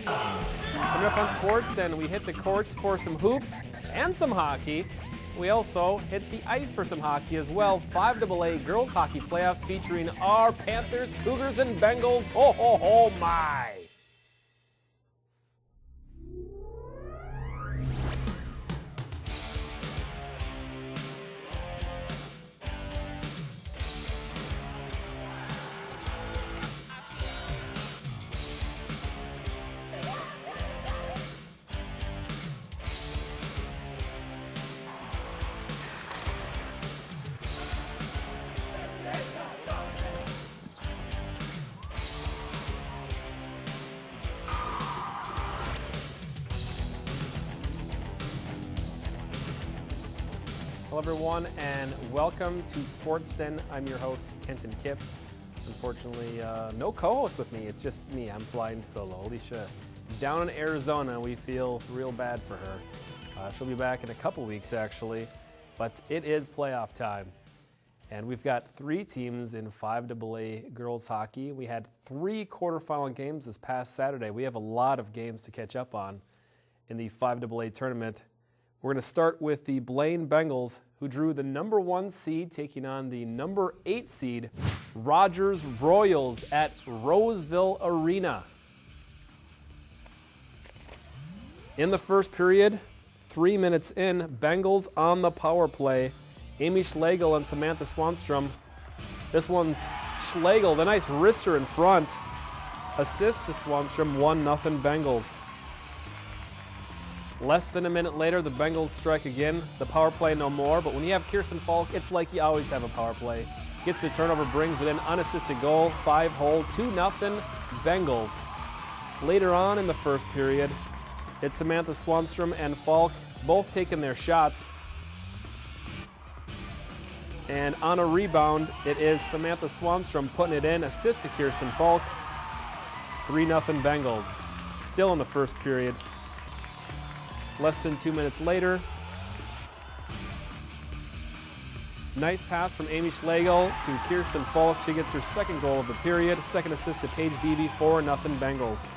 Coming up on sports, and we hit the courts for some hoops and some hockey. We also hit the ice for some hockey as well. 5AA girls hockey playoffs featuring our Panthers, Cougars, and Bengals. Ho, ho, ho, my! Hello everyone and welcome to SportsDen. I'm your host, Kenton Kipp. Unfortunately, no co-host with me. It's just me. I'm flying solo. Alicia down in Arizona. We feel real bad for her. She'll be back in a couple weeks actually, but it is playoff time. And we've got 3 teams in 5AA girls hockey. We had 3 quarterfinal games this past Saturday. We have a lot of games to catch up on in the 5AA tournament. We're going to start with the Blaine Bengals, who drew the number 1 seed, taking on the number 8 seed, Rogers Royals at Roseville Arena. In the first period, 3 minutes in, Bengals on the power play. Amy Schlegel and Samantha Swanstrom. This one's Schlegel, the nice wrister in front. Assist to Swanstrom, 1-0 Bengals. Less than a minute later, the Bengals strike again. The power play no more, but when you have Kirsten Falk, it's like you always have a power play. Gets the turnover, brings it in, unassisted goal, 5-hole, 2-0 Bengals. Later on in the first period, it's Samantha Swanstrom and Falk both taking their shots. And on a rebound, it is Samantha Swanstrom putting it in, assist to Kirsten Falk, 3-0 Bengals. Still in the first period. Less than 2 minutes later, nice pass from Amy Schlegel to Kirsten Falk. She gets her second goal of the period. Second assist to Paige Beebe, 4-0 Bengals.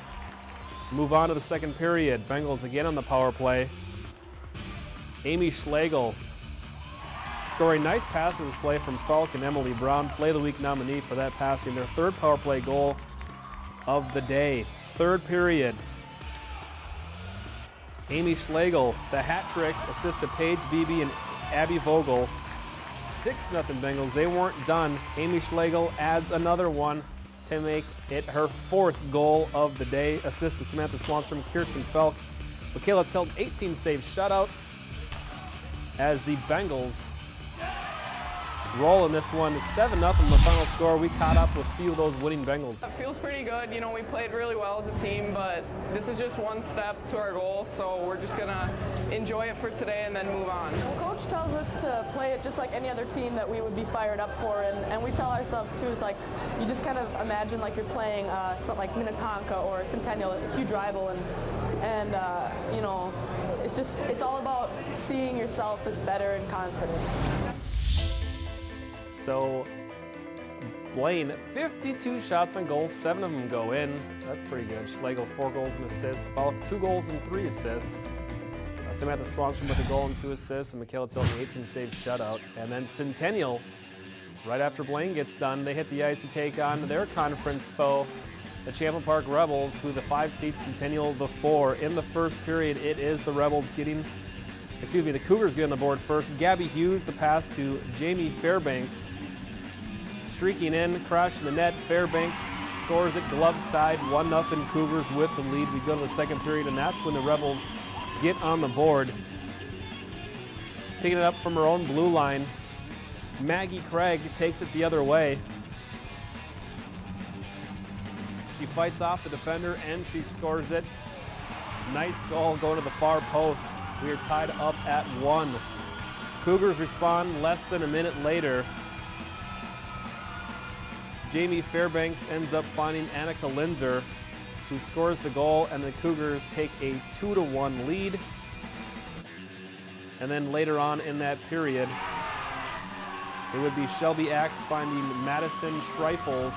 Move on to the second period. Bengals again on the power play. Amy Schlegel scoring nice passing play from Falk and Emily Brown. Play of the Week nominee for that passing. Their third power play goal of the day. Third period. Amy Schlegel, the hat trick, assist to Paige Beebe and Abby Vogel. 6-0 Bengals. They weren't done. Amy Schlegel adds another one to make it her 4th goal of the day. Assist to Samantha Swanstrom, Kirsten Falk. Michaela Tilton, 18 saves shutout as the Bengals roll in this one. 7-0 the final score. We caught up with a few of those winning Bengals. It feels pretty good. You know, we played really well as a team, but this is just one step to our goal, so we're just going to enjoy it for today and then move on. Well, Coach tells us to play it just like any other team that we would be fired up for, and we tell ourselves too, it's like you just kind of imagine like you're playing something like Minnetonka or Centennial, a huge rival, and you know, it's all about seeing yourself as better and confident. So Blaine, 52 shots on goal, 7 of them go in. That's pretty good. Schlegel, 4 goals and assists. Falk, 2 goals and 3 assists. Samantha Swanstrom with a goal and 2 assists, and Michaela Tilton, 18 saves shutout. And then Centennial, right after Blaine gets done, they hit the ice to take on their conference foe, the Champlin Park Rebels, who the 5 seed Centennial the 4. In the first period, it is the Rebels the Cougars get on the board first. Gabby Hughes, the pass to Jamie Fairbanks. Streaking in, crashing the net. Fairbanks scores it glove side, 1-0 Cougars with the lead. We go to the second period, and that's when the Rebels get on the board. Picking it up from her own blue line, Maggie Craig takes it the other way. She fights off the defender and she scores it. Nice goal going to the far post. We are tied up at 1. Cougars respond less than a minute later. Jamie Fairbanks ends up finding Annika Linzer, who scores the goal, and the Cougars take a 2-1 lead. And then later on in that period, it would be Shelby Axe finding Madison Schreifels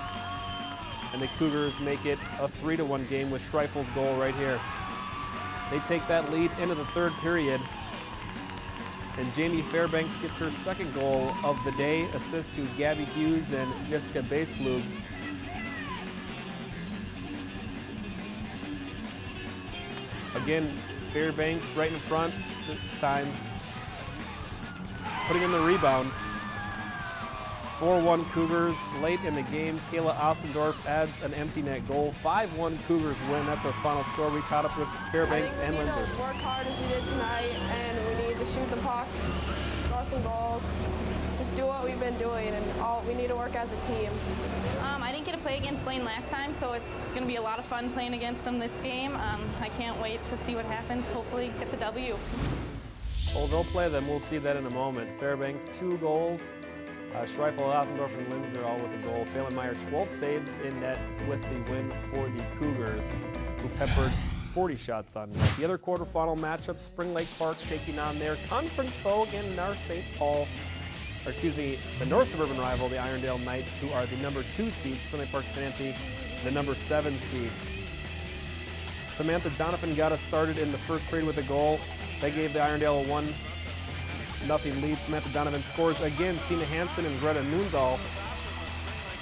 and the Cougars make it a 3-1 game with Schreifel's goal right here. They take that lead into the third period, and Jamie Fairbanks gets her second goal of the day, assist to Gabby Hughes and Jessica Baseflug. Again, Fairbanks right in front this time, putting in the rebound. 4-1 Cougars late in the game. Kayla Ossendorf adds an empty net goal. 5-1 Cougars win. That's our final score. We caught up with Fairbanks and Lindsay. We need to work hard as we did tonight, and we need to shoot the puck, score some goals, just do what we've been doing, and we need to work as a team. I didn't get to play against Blaine last time, so it's going to be a lot of fun playing against them this game. I can't wait to see what happens. Hopefully get the W. Well, they'll play them. We'll see that in a moment. Fairbanks, 2 goals. Schreifel, Ossendorf, and Lindsay are all with a goal. Phelan-Meyer, 12 saves in net with the win for the Cougars, who peppered 40 shots on net. The other quarterfinal matchup, Spring Lake Park taking on their conference foe in North St. Paul, or excuse me, the North Suburban rival, the Irondale Knights, who are the number 2 seed. Spring Lake Park Santy, the number 7 seed. Samantha Donovan got us started in the first period with a goal. They gave the Irondale a 1-0 lead. Samantha Donovan scores again. Sina Hansen and Greta Noondahl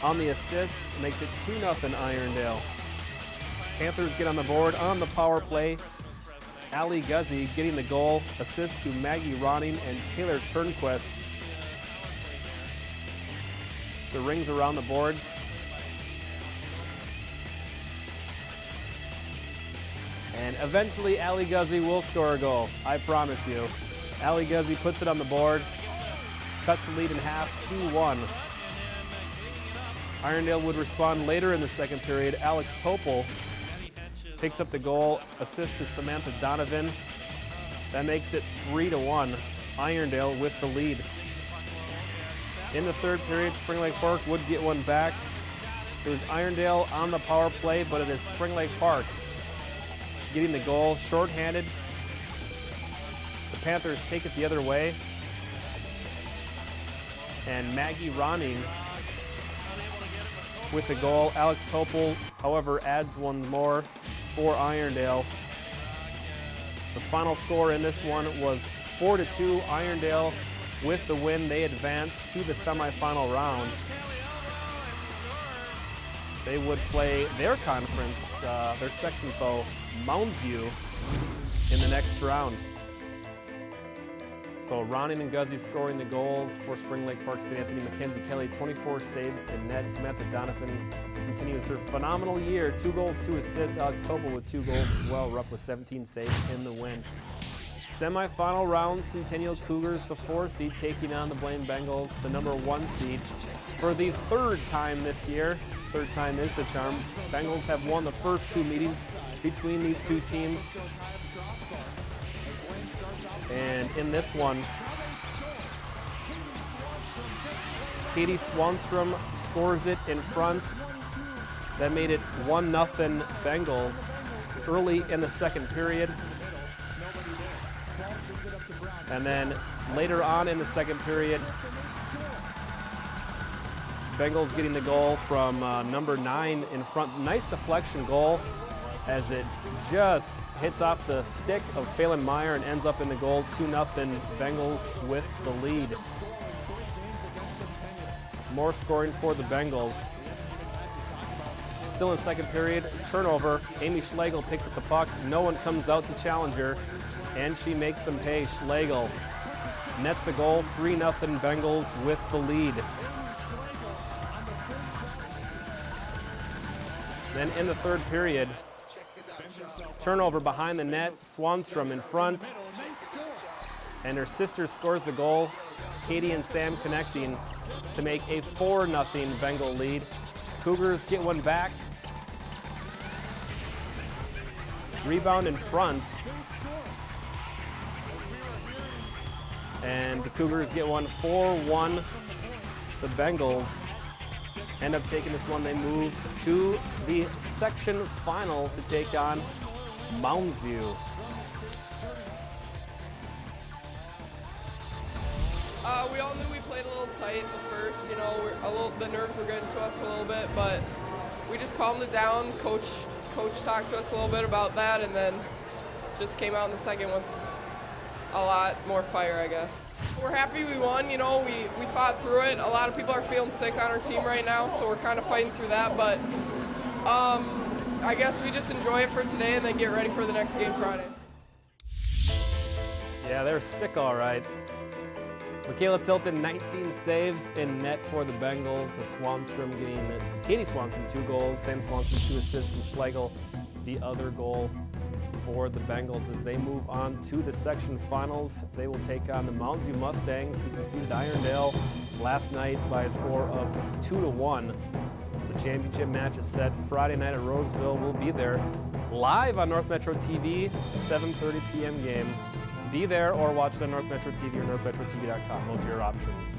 on the assist, makes it 2-0 Irondale. Panthers get on the board on the power play. Ali Guzzi getting the goal, assist to Maggie Ronning and Taylor Turnquist. The rings around the boards. And eventually Ali Guzzi will score a goal, I promise you. Ali Guzzi puts it on the board, cuts the lead in half, 2-1. Irondale would respond later in the second period. Alex Topol picks up the goal, assist to Samantha Donovan. That makes it 3-1. Irondale with the lead. In the third period, Spring Lake Park would get one back. It was Irondale on the power play, but it is Spring Lake Park getting the goal, shorthanded. The Panthers take it the other way. And Maggie Ronning with the goal. Alex Topol, however, adds one more for Irondale. The final score in this one was 4-2. Irondale with the win. They advance to the semifinal round. They would play their conference, their section foe, Moundsview, in the next round. So Ronning and Guzzi scoring the goals for Spring Lake Park St. Anthony. Mackenzie Kelly, 24 saves in net. Samantha Donovan continues her phenomenal year. 2 goals, 2 assists. Alex Topol with 2 goals as well. Rupp with 17 saves in the win. Semi-final round, Centennial Cougars, the 4 seed, taking on the Blaine Bengals, the number 1 seed. For the 3rd time this year, 3rd time is the charm. Bengals have won the first 2 meetings between these 2 teams. And in this one, Katie Swanstrom scores it in front. That made it 1-0 Bengals early in the second period. And then later on in the second period, Bengals getting the goal from number 9 in front. Nice deflection goal as it just hits off the stick of Phelan-Meyer and ends up in the goal. 2-0 Bengals with the lead. More scoring for the Bengals. Still in second period, turnover. Amy Schlegel picks up the puck. No one comes out to challenge her, and she makes them pay. Schlegel nets the goal. 3-0 Bengals with the lead. Then in the third period, turnover behind the net, Swanstrom in front, and her sister scores the goal. Katie and Sam connecting to make a 4-0 Bengal lead. Cougars get one back. Rebound in front. And the Cougars get one 4-1. The Bengals end up taking this one. They move to the section final to take on Moundsview. We all knew we played a little tight at first. You know, the nerves were getting to us a little bit, but we just calmed it down. Coach talked to us a little bit about that, and then just came out in the second with a lot more fire, I guess. We're happy we won. You know, we fought through it. A lot of people are feeling sick on our team right now, so we're kind of fighting through that. But I guess we just enjoy it for today and then get ready for the next game Friday. Yeah, they're sick, all right. Michaela Tilton, 19 saves in net for the Bengals. Katie Swanstrom 2 goals, Sam Swanstrom 2 assists, and Schlegel the other goal for the Bengals as they move on to the section finals. They will take on the Mounds View Mustangs, who defeated Irondale last night by a score of 2-1. So the championship match is set Friday night at Roseville. We'll be there live on North Metro TV, 7:30 p.m. game. Be there or watch it on North Metro TV or northmetrotv.com. Those are your options.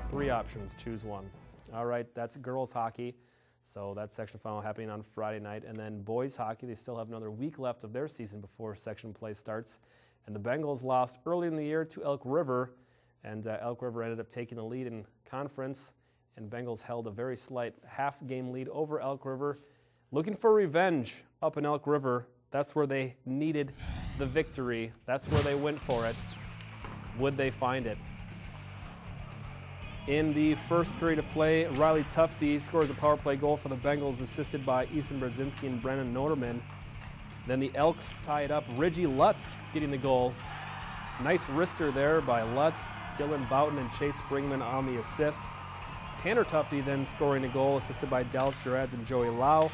3 options, choose one. All right, that's girls hockey. So that section final happening on Friday night. And then boys hockey, they still have another week left of their season before section play starts. And the Bengals lost early in the year to Elk River. And Elk River ended up taking the lead in conference. And Bengals held a very slight half-game lead over Elk River. Looking for revenge up in Elk River. That's where they needed the victory. That's where they went for it. Would they find it? In the first period of play, Riley Tufte scores a power play goal for the Bengals, assisted by Ethan Brzezinski and Brennan Noterman. Then the Elks tie it up. Reggie Lutz getting the goal. Nice wrister there by Lutz, Dylan Boughton, and Chase Springman on the assists. Tanner Tufte then scoring a goal, assisted by Dallas Gerads and Joey Lau.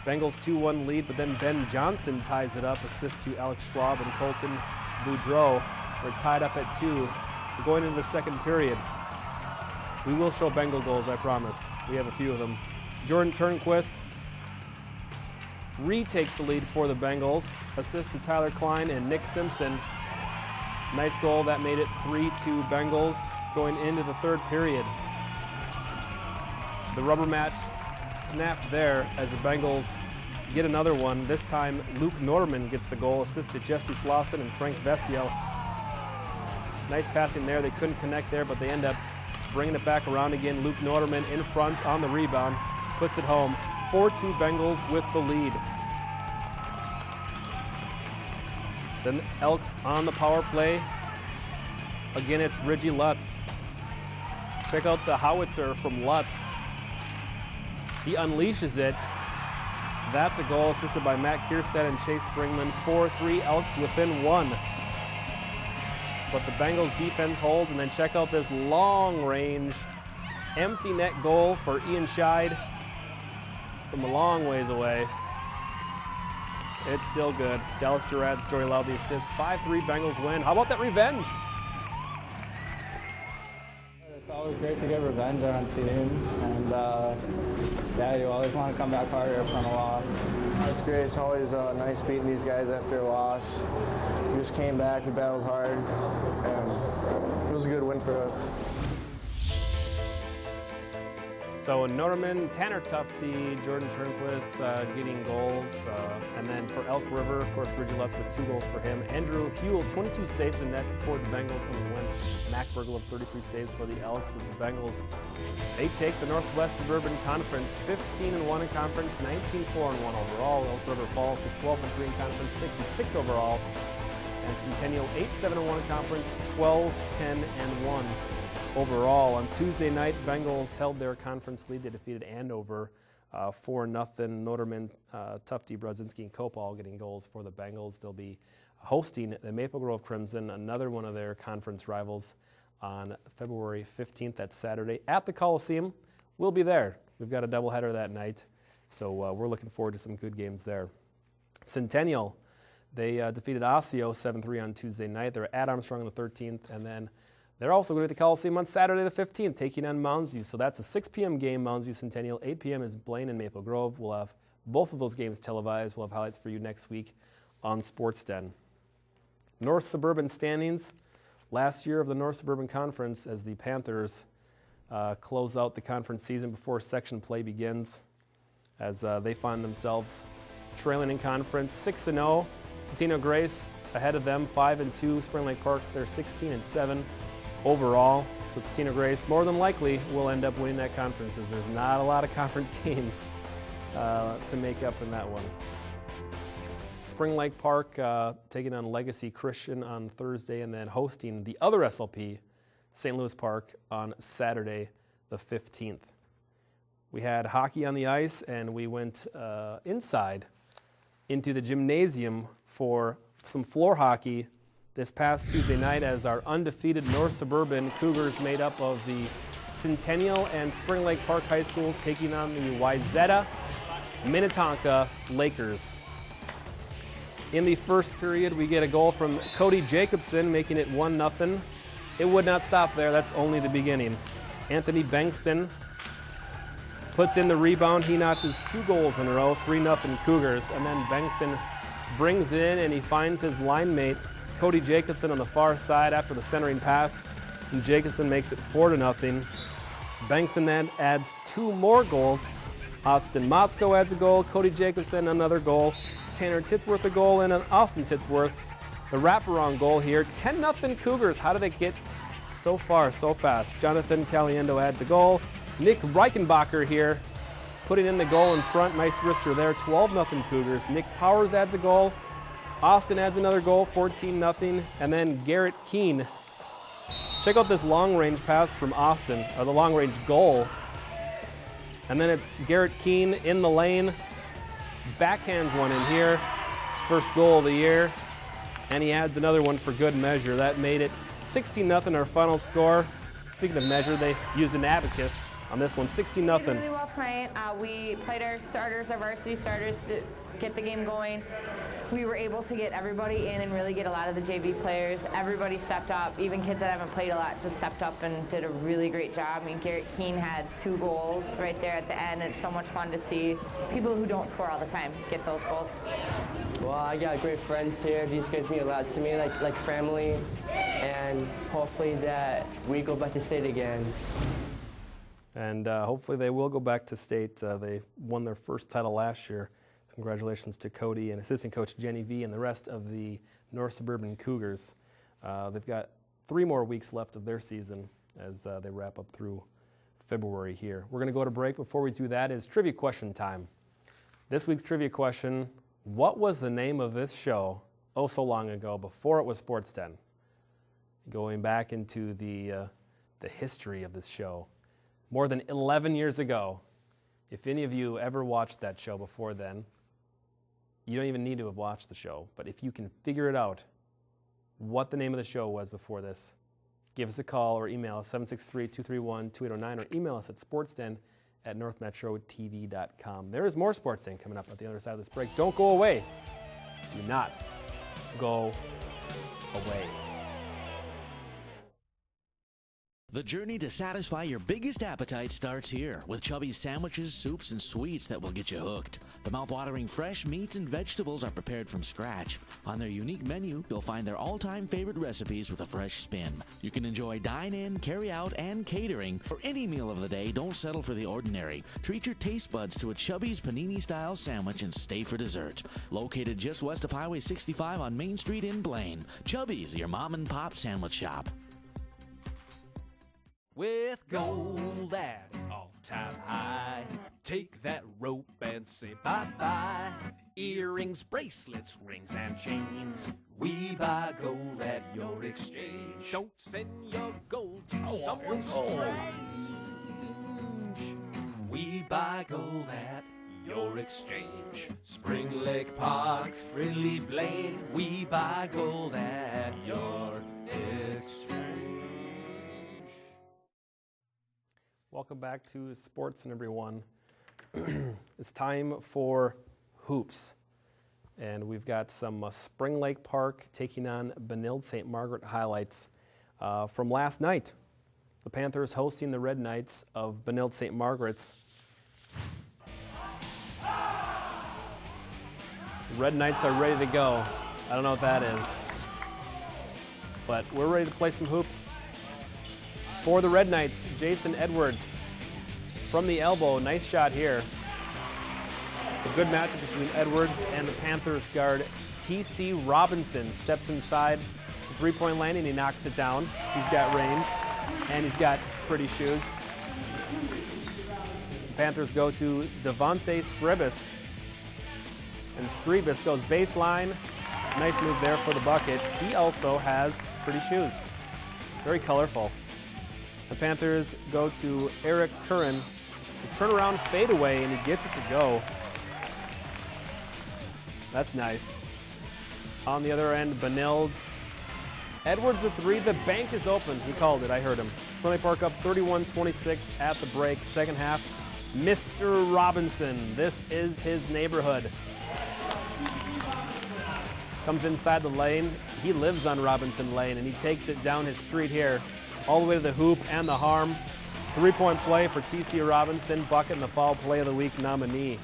Bengals 2-1 lead, but then Ben Johnson ties it up, assist to Alex Schwab and Colton Boudreau. We're tied up at 2. We're going into the second period. We will show Bengal goals, I promise. We have a few of them. Jordan Turnquist retakes the lead for the Bengals. Assist to Tyler Klein and Nick Simpson. Nice goal, that made it 3-2 Bengals going into the third period. The rubber match snapped there as the Bengals get another one. This time, Luke Norman gets the goal, assist to Jesse Slauson and Frank Vesio. Nice passing there. They couldn't connect there, but they end up bringing it back around again. Luke Norman in front on the rebound, puts it home. 4-2 Bengals with the lead. Then Elks on the power play. Again, it's Reggie Lutz. Check out the howitzer from Lutz. He unleashes it. That's a goal assisted by Matt Kierstead and Chase Springman. 4-3 Elks within 1. But the Bengals defense holds, and then check out this long range empty net goal for Ian Scheid from a long ways away. It's still good. Dallas Gerads, Joey Lau the assist. 5-3 Bengals win. How about that revenge? It's always great to get revenge on a team, and yeah, you always want to come back harder from a loss. It's great. It's always nice beating these guys after a loss. We just came back, we battled hard, and it was a good win for us. So Noterman, Tanner Tufte, Jordan Turnquist getting goals. And then for Elk River, of course, Reggie Lutz with 2 goals for him. Andrew Hewell, 22 saves in net for the Bengals, and the win. Mac Burgle, 33 saves for the Elks as the Bengals. They take the Northwest Suburban Conference, 15-1 in conference, 19-4-1 overall. Elk River falls to 12-3 in conference, 6-6 overall. And Centennial, 8-7-1 in conference, 12-10-1. Overall, on Tuesday night, Bengals held their conference lead. They defeated Andover 4-0. Noterman, Tufte, Brzezinski, and Cope all getting goals for the Bengals. They'll be hosting the Maple Grove Crimson, another one of their conference rivals, on February 15th. That's Saturday at the Coliseum. We'll be there. We've got a doubleheader that night, so we're looking forward to some good games there. Centennial, they defeated Osseo 7-3 on Tuesday night. They're at Armstrong on the 13th, and then they're also going to the Coliseum on Saturday the 15th, taking on Mounds View. So that's a 6 p.m. game, Mounds View Centennial. 8 p.m. is Blaine and Maple Grove. We'll have both of those games televised. We'll have highlights for you next week on Sports Den. North Suburban standings. Last year of the North Suburban Conference as the Panthers close out the conference season before section play begins, as they find themselves trailing in conference 6-0. Totino Grace ahead of them, 5-2. Spring Lake Park, they're 16-7. overall. So it's Tina Grace more than likely will end up winning that conference, as there's not a lot of conference games to make up in that one. Spring Lake Park taking on Legacy Christian on Thursday, and then hosting the other SLP, St. Louis Park, on Saturday the 15th. We had hockey on the ice, and we went inside into the gymnasium for some floor hockey this past Tuesday night, as our undefeated North Suburban Cougars, made up of the Centennial and Spring Lake Park High Schools, taking on the Wayzata Minnetonka Lakers. In the first period, we get a goal from Cody Jacobson, making it 1-0. It would not stop there. That's only the beginning. Anthony Bankston puts in the rebound. He notches 2 goals in a row, 3-0 Cougars. And then Bankston brings in, and he finds his line mate, Cody Jacobson, on the far side after the centering pass. And Jacobson makes it 4-0. Bankston then adds 2 more goals. Austin Motzko adds a goal. Cody Jacobson another goal. Tanner Titsworth a goal, and an Austin Titsworth the wraparound goal here. 10-0 Cougars. How did it get so far so fast? Jonathan Caliendo adds a goal. Nick Reichenbacher here putting in the goal in front. Nice wrister there. 12-0 Cougars. Nick Powers adds a goal. Austin adds another goal. 14-0. And then Garrett Keene. Check out this long-range pass from Austin, or the long-range goal. And then it's Garrett Keene in the lane. Backhands one in here. First goal of the year. And he adds another one for good measure. That made it 16-0 our final score. Speaking of measure, they used an abacus on this one. 16-0. Really well tonight. We played our starters, our varsity starters, to get the game going. We were able to get everybody in and really get a lot of the JV players. Everybody stepped up. Even kids that haven't played a lot just stepped up and did a really great job. I mean, Garrett Keene had 2 goals right there at the end. It's so much fun to see people who don't score all the time get those goals. Well, I got great friends here. These guys mean a lot to me, like family, and hopefully that we go back to state again. And hopefully they will go back to state. They won their first title last year. Congratulations to Cody and assistant coach Jenny V and the rest of the North Suburban Cougars. They've got 3 more weeks left of their season as they wrap up through February here. We're going to go to break. Before we do that is trivia question time. This week's trivia question: what was the name of this show oh so long ago, before it was Sports 10? Going back into the history of this show, more than 11 years ago. If any of you ever watched that show before then, you don't even need to have watched the show, but if you can figure it out, what the name of the show was before this, give us a call or email us 763-231-2809, or email us at sportsden@northmetrotv.com. There is more Sports Den coming up at the other side of this break. Don't go away. Do not go away. The journey to satisfy your biggest appetite starts here with Chubby's sandwiches, soups, and sweets that will get you hooked. The mouth-watering fresh meats and vegetables are prepared from scratch. On their unique menu, you'll find their all-time favorite recipes with a fresh spin. You can enjoy dine-in, carry-out, and catering. For any meal of the day, don't settle for the ordinary. Treat your taste buds to a Chubby's panini-style sandwich and stay for dessert. Located just west of Highway 65 on Main Street in Blaine, Chubby's, your mom-and-pop sandwich shop. With gold at all-time high, take that rope and say bye-bye. Earrings, bracelets, rings, and chains, we buy gold at your exchange. Don't send your gold to someone strange. We buy gold at your exchange. Spring Lake Park, Fridley, Blaine, we buy gold at your exchange. Welcome back to Sports and everyone. It's time for hoops. And we've got some Spring Lake Park taking on Benilde St. Margaret highlights from last night. The Panthers hosting the Red Knights of Benilde St. Margaret's. The Red Knights are ready to go. I don't know what that is. But we're ready to play some hoops. For the Red Knights, Jason Edwards from the elbow. Nice shot here. A good matchup between Edwards and the Panthers guard T.C. Robinson. Steps inside the three-point lane and he knocks it down. He's got range. and he's got pretty shoes. The Panthers go to Devontae Scribus. And Scribus goes baseline. Nice move there for the bucket. He also has pretty shoes. Very colorful. The Panthers go to Eric Curran. The turnaround fadeaway, and he gets it to go. That's nice. On the other end, Benilde. Edwards at 3. The bank is open. He called it. I heard him. Spring Lake Park up 31-26 at the break. Second half, Mr. Robinson. This is his neighborhood. Comes inside the lane. He lives on Robinson Lane, and he takes it down his street here, all the way to the hoop and the harm. 3-point play for T.C. Robinson, bucket and the foul play of the week nominee.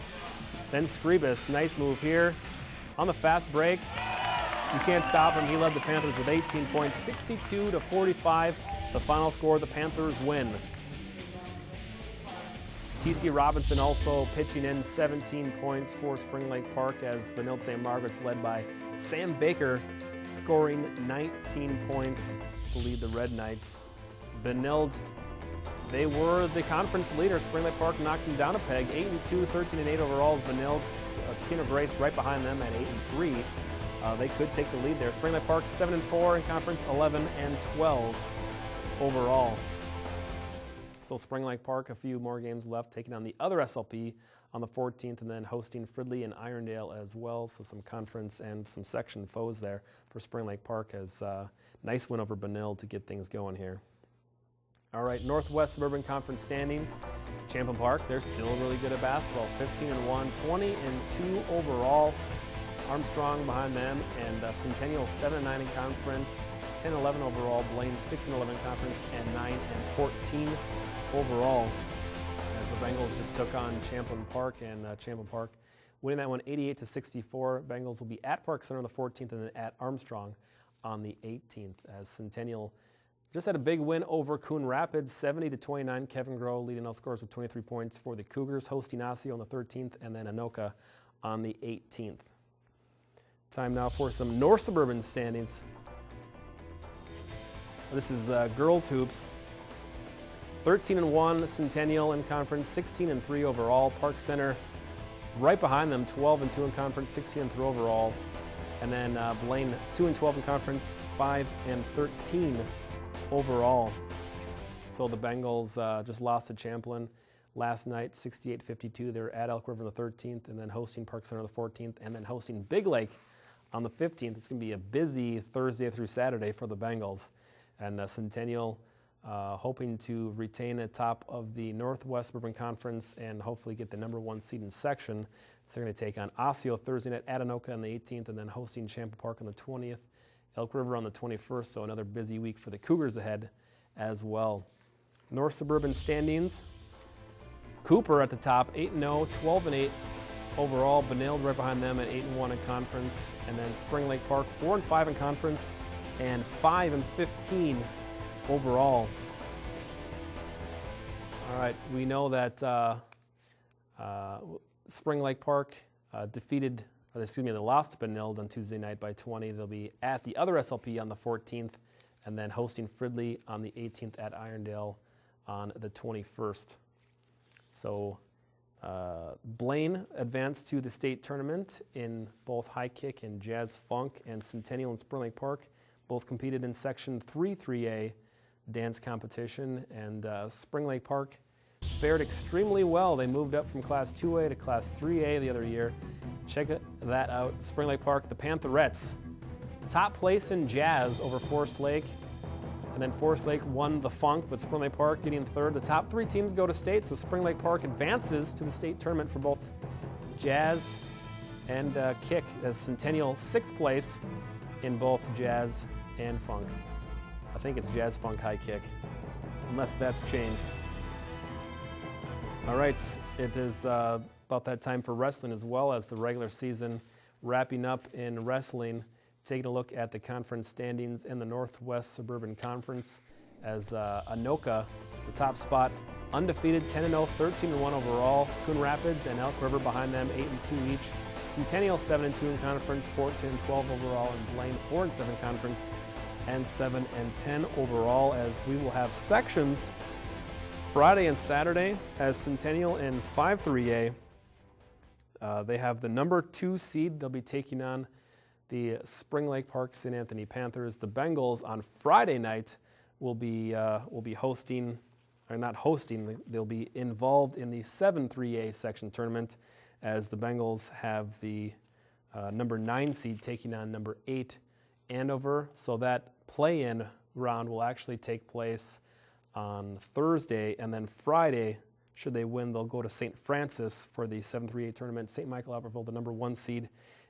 Then Scribus, nice move here. On the fast break, you can't stop him. He led the Panthers with 18 points, 62-45. The final score, the Panthers win. T.C. Robinson also pitching in 17 points for Spring Lake Park as Benilde St. Margaret's led by Sam Baker, scoring 19 points to lead the Red Knights. Benilde, they were the conference leader. Spring Lake Park knocked them down a peg, 8-2, 13-8 overall. Benilde's Totino Grace right behind them at 8-3. They could take the lead there. Spring Lake Park 7-4 in conference, 11-12 overall. So Spring Lake Park, a few more games left, taking on the other SLP on the 14th and then hosting Fridley and Irondale as well. So some conference and some section foes there for Spring Lake Park as nice win over Benilde to get things going here. All right, Northwest Suburban Conference standings. Champlin Park, they're still really good at basketball. 15-1, 20-2 overall. Armstrong behind them, and Centennial 7-9 in conference, 10-11 overall. Blaine 6-11 in conference, and 9-14 overall. As the Bengals just took on Champlin Park, and Champlin Park winning that one 88-64. Bengals will be at Park Center on the 14th and then at Armstrong on the 18th. As Centennial just had a big win over Coon Rapids, 70-29. Kevin Groh leading all scores with 23 points for the Cougars, hosting Osseo on the 13th and then Anoka on the 18th. Time now for some North Suburban standings. This is girls hoops. 13-1 Centennial in conference, 16-3 overall. Park Center right behind them, 12-2 in conference, 16-3 overall. And then Blaine 2-12 in conference, 5-13 overall. So the Bengals just lost to Champlin last night, 68-52. They're at Elk River on the 13th and then hosting Park Center on the 14th and then hosting Big Lake on the 15th. It's going to be a busy Thursday through Saturday for the Bengals. And Centennial hoping to retain the top of the Northwest Suburban Conference and hopefully get the #1 seed in section. So they're going to take on Osseo Thursday night at Anoka on the 18th and then hosting Champlin Park on the 20th, Elk River on the 21st. So another busy week for the Cougars ahead as well. North Suburban standings. Cooper at the top, 8-0, 12-8 overall. Benilde right behind them at 8-1 in conference. And then Spring Lake Park, 4-5 in conference and 5-15 overall. All right, we know that Spring Lake Park they lost to Benilde on Tuesday night by 20. They'll be at the other SLP on the 14th and then hosting Fridley on the 18th at Irondale on the 21st. So Blaine advanced to the state tournament in both high kick and jazz funk, and Centennial and Spring Lake Park both competed in Section 3-3A dance competition, and Spring Lake Park fared extremely well. They moved up from Class 2A to Class 3A the other year. Check that out. Spring Lake Park, the Pantherettes, top place in jazz over Forest Lake. And then Forest Lake won the funk, but Spring Lake Park getting third. The top 3 teams go to state, so Spring Lake Park advances to the state tournament for both jazz and kick, as Centennial 6th place in both jazz and funk. I think it's jazz funk high kick, unless that's changed. All right, it is about that time for wrestling as well, as the regular season wrapping up in wrestling. Taking a look at the conference standings in the Northwest Suburban Conference, as Anoka, the top spot, undefeated, 10-0, 13-1 overall. Coon Rapids and Elk River behind them, 8-2 each. Centennial 7-2 in conference, 14-12 overall, and Blaine 4-7 conference, and 7 and 10 overall, as we will have sections Friday and Saturday as Centennial in 5-3A. They have the number 2 seed. They'll be taking on the Spring Lake Park St. Anthony Panthers. The Bengals on Friday night will be hosting, or not hosting, they'll be involved in the 7-3A section tournament, as the Bengals have the number 9 seed taking on number 8 Andover. So that play-in round will actually take place on Thursday, and then Friday, should they win, they'll go to St. Francis for the 7-3A tournament. St. Michael Albertville, the number 1 seed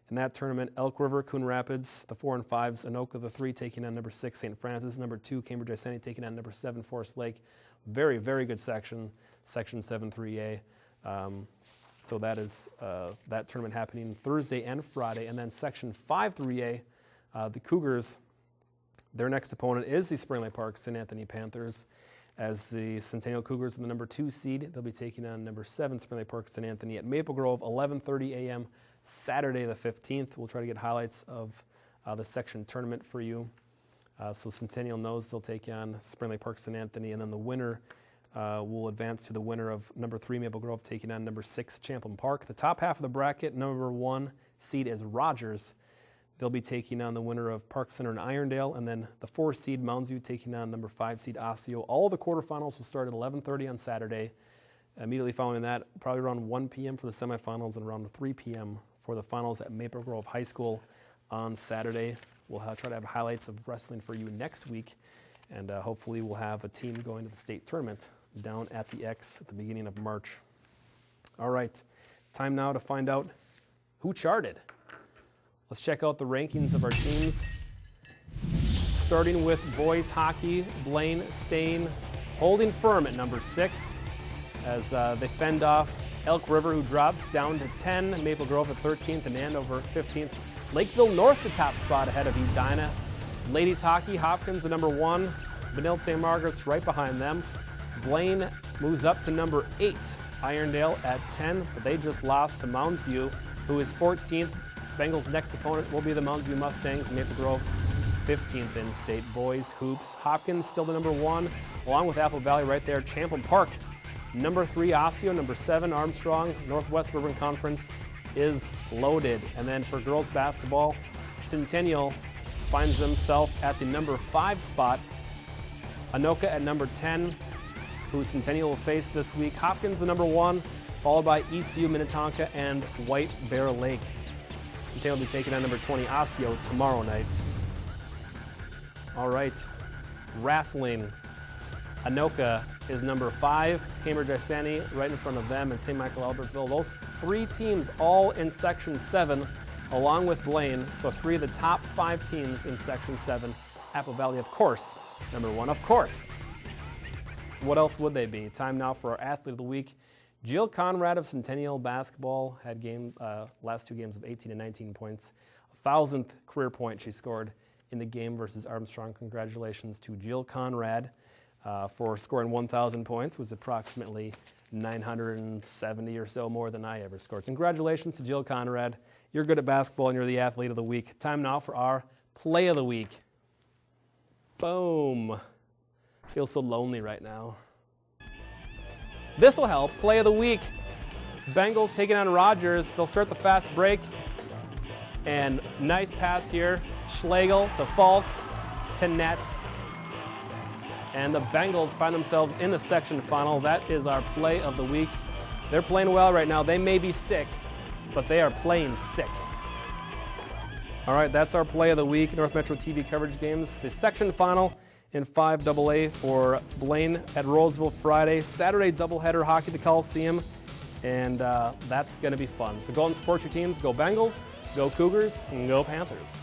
in that tournament. Elk River, Coon Rapids, the 4 and 5s. Anoka, the 3, taking on number 6 St. Francis. Number 2 Cambridge Isani taking on number 7 Forest Lake. Very, very good section 7-3A. So that is that tournament happening Thursday and Friday. And then section 5-3A, the Cougars, their next opponent is the Spring Lake Park St. Anthony Panthers. As the Centennial Cougars are the number 2 seed, they'll be taking on number 7 Spring Lake Park St. Anthony at Maple Grove, 11:30 a.m. Saturday the 15th. We'll try to get highlights of the section tournament for you. So Centennial knows they'll take on Spring Lake Park St. Anthony, and then the winner will advance to the winner of number 3 Maple Grove taking on number 6 Champlin Park. The top half of the bracket, number 1 seed is Rogers. They'll be taking on the winner of Park Center and Irondale, and then the 4 seed Mounds View taking on number 5 seed Osseo. All the quarterfinals will start at 11:30 on Saturday. Immediately following that, probably around 1 p.m. for the semifinals and around 3 p.m. for the finals at Maple Grove High School on Saturday. We'll try to have highlights of wrestling for you next week, and hopefully we'll have a team going to the state tournament down at the X at the beginning of March. All right, time now to find out who charted. Let's check out the rankings of our teams. Starting with boys hockey, Blaine staying, holding firm at number 6 as they fend off Elk River, who drops down to 10, Maple Grove at 13th, and Andover 15th. Lakeville North, the top spot ahead of Edina. Ladies hockey, Hopkins the number 1, Benilde St. Margaret's right behind them. Blaine moves up to number 8, Irondale at 10, but they just lost to Mounds View, who is 14th. Bengals' next opponent will be the Mounds View Mustangs. Maple Grove 15th in state boys hoops. Hopkins still the number 1, along with Apple Valley right there. Champlin Park, number 3 Osseo, number 7 Armstrong. Northwest Suburban Conference is loaded. And then for girls basketball, Centennial finds themselves at the number 5 spot. Anoka at number 10, who Centennial will face this week. Hopkins the number 1, followed by Eastview, Minnetonka, and White Bear Lake. Centennial will be taking on number 20 Osseo tomorrow night. All right, wrestling. Anoka is number 5, Cambridge Isani right in front of them, and St. Michael Albertville. Those 3 teams all in Section 7, along with Blaine, so 3 of the top 5 teams in Section 7. Apple Valley, of course, number 1, of course. What else would they be? Time now for our Athlete of the Week. Jill Conrad of Centennial basketball had last 2 games of 18 and 19 points. 1,000th career point she scored in the game versus Armstrong. Congratulations to Jill Conrad for scoring 1,000 points. It was approximately 970 or so more than I ever scored. Congratulations to Jill Conrad. You're good at basketball and you're the Athlete of the Week. Time now for our Play of the Week. Boom. Feels so lonely right now. This will help. Play of the Week. Bengals taking on Rogers. They'll start the fast break. And nice pass here. Schlegel to Falk to net. And the Bengals find themselves in the section final. That is our Play of the Week. They're playing well right now. They may be sick, but they are playing sick. All right, that's our Play of the Week. North Metro TV coverage games. The section final in 5AA for Blaine at Roseville Friday. Saturday doubleheader hockey at the Coliseum, and that's going to be fun. So go and support your teams. Go Bengals, go Cougars, and go Panthers.